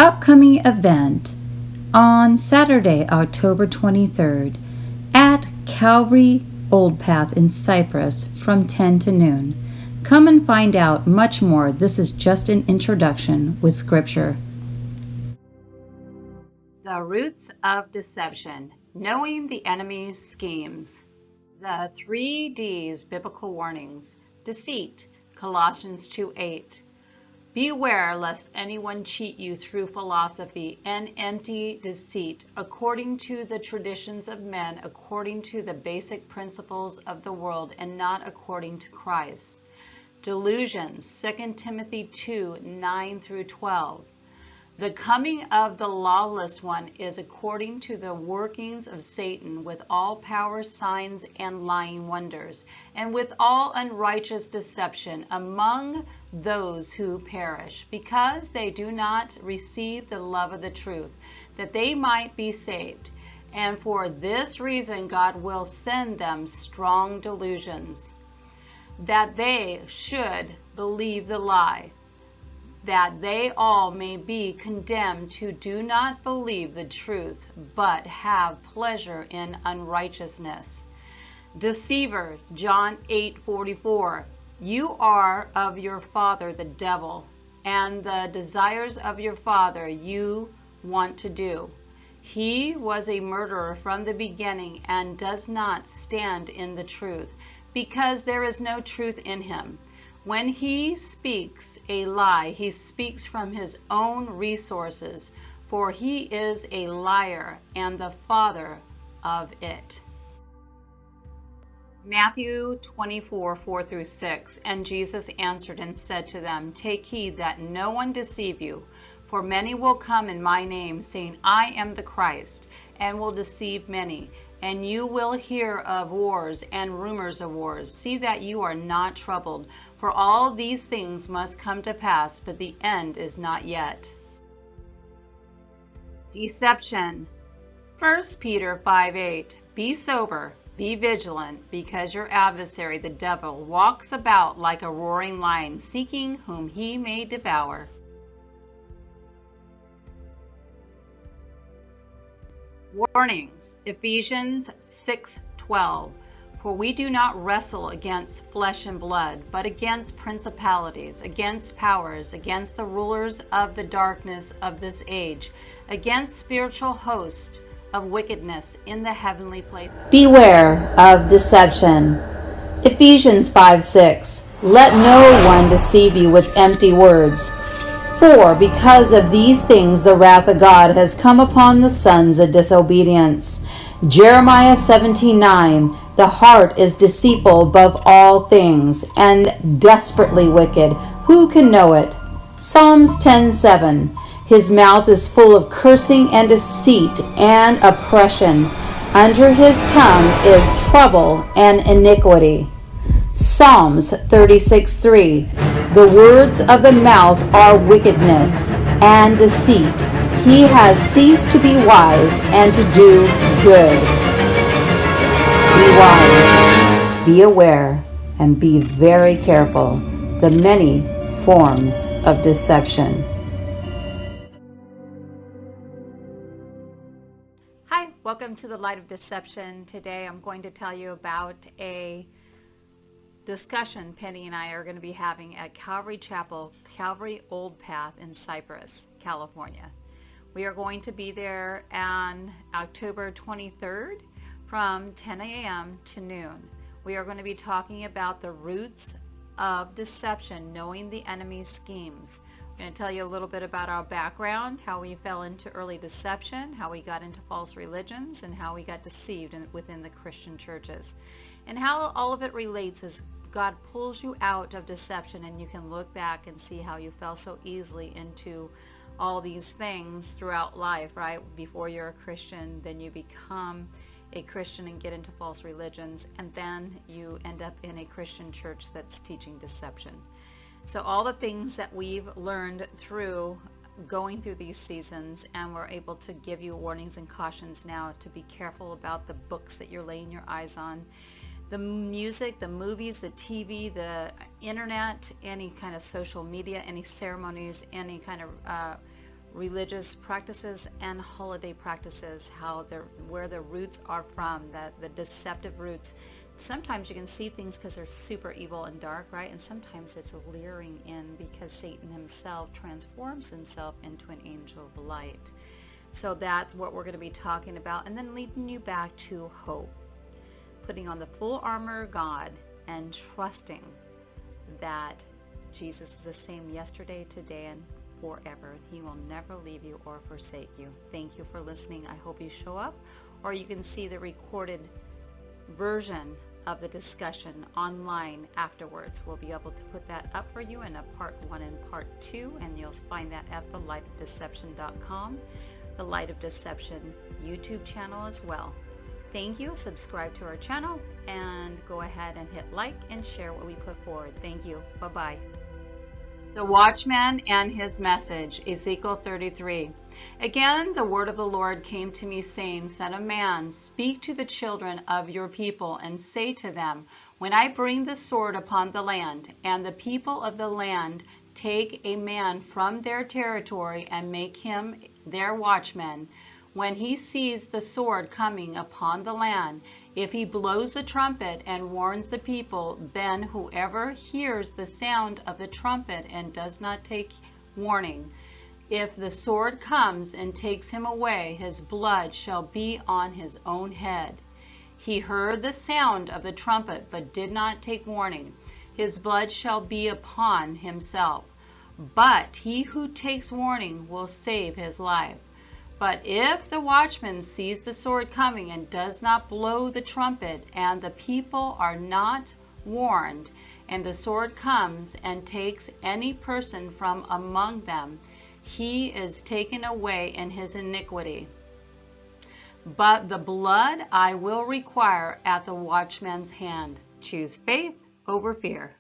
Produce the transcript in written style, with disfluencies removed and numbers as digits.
Upcoming event on Saturday, October 23rd at Calvary Old Path in Cypress from 10 to noon. Come and find out much more. This is just an introduction with Scripture. The roots of deception, knowing the enemy's schemes. The 3 D's biblical warnings. Deceit, Colossians 2:8. Beware lest anyone cheat you through philosophy and empty deceit, according to the traditions of men, according to the basic principles of the world, and not according to Christ. Delusions, 2 Timothy 2:9 through 12. The coming of the lawless one is according to the workings of Satan, with all power, signs, and lying wonders, and with all unrighteous deception among those who perish, because they do not receive the love of the truth, that they might be saved. And for this reason God will send them strong delusions, that they should believe the lie, that they all may be condemned who do not believe the truth, but have pleasure in unrighteousness. Deceiver, John 8:44. You are of your father the devil, and the desires of your father you want to do. He was a murderer from the beginning and does not stand in the truth, because there is no truth in him. When he speaks a lie, he speaks from his own resources, for he is a liar and the father of it. Matthew 24:4 through 6. And Jesus answered and said to them, Take heed that no one deceive you, for many will come in my name, saying, I am the Christ, and will deceive many. And you will hear of wars and rumors of wars. See that you are not troubled, for all these things must come to pass, but the end is not yet. Deception. 1 Peter 5:8. Be sober, be vigilant, because your adversary, the devil, walks about like a roaring lion, seeking whom he may devour. Warnings. Ephesians 6:12. For we do not wrestle against flesh and blood, but against principalities, against powers, against the rulers of the darkness of this age, against spiritual hosts of wickedness in the heavenly places. Beware of deception. Ephesians 5:6. Let no one deceive you with empty words. For because of these things the wrath of God has come upon the sons of disobedience. Jeremiah 17:9. The heart is deceitful above all things, and desperately wicked. Who can know it? Psalms 10:7. His mouth is full of cursing and deceit and oppression. Under his tongue is trouble and iniquity. Psalms 36:3. The words of the mouth are wickedness and deceit. He has ceased to be wise and to do good. Be wise, be aware, and be very careful. The many forms of deception. Hi, welcome to the Light of Deception. Today I'm going to tell you about a discussion Penni and I are going to be having at Calvary Chapel, Calvary Old Path in Cypress, California. We are going to be there on October 23rd from 10 a.m. to noon. We are going to be talking about the roots of deception, knowing the enemy's schemes. I'm going to tell you a little bit about our background, how we fell into early deception, how we got into false religions, and how we got deceived within the Christian churches. And how all of it relates is God pulls you out of deception, and you can look back and see how you fell so easily into all these things throughout life, right? Before you're a Christian, then you become a Christian and get into false religions, and then you end up in a Christian church that's teaching deception. So all the things that we've learned through going through these seasons, and we're able to give you warnings and cautions now to be careful about the books that you're laying your eyes on, the music, the movies, the TV, the internet, any kind of social media, any ceremonies, any kind of religious practices and holiday practices, where the roots are from, the deceptive roots. Sometimes you can see things because they're super evil and dark, right? And sometimes it's leering in because Satan himself transforms himself into an angel of light. So that's what we're going to be talking about, and then leading you back to hope. Putting on the full armor of God and trusting that Jesus is the same yesterday, today, and forever. He will never leave you or forsake you. Thank you for listening. I hope you show up, or you can see the recorded version of the discussion online afterwards. We'll be able to put that up for you in a part 1 and part 2, and you'll find that at thelightofdeception.com, the Light of Deception YouTube channel as well. Thank you. Subscribe to our channel and go ahead and hit like and share what we put forward. Thank you. Bye-bye. The watchman and his message, Ezekiel 33. Again, the word of the Lord came to me, saying, Son of man, speak to the children of your people, and say to them, when I bring the sword upon the land, and the people of the land take a man from their territory and make him their watchman, when he sees the sword coming upon the land, if he blows a trumpet and warns the people, then whoever hears the sound of the trumpet and does not take warning, if the sword comes and takes him away, his blood shall be on his own head. He heard the sound of the trumpet, but did not take warning. His blood shall be upon himself. But he who takes warning will save his life. But if the watchman sees the sword coming and does not blow the trumpet, and the people are not warned, and the sword comes and takes any person from among them, he is taken away in his iniquity. But the blood I will require at the watchman's hand. Choose faith over fear.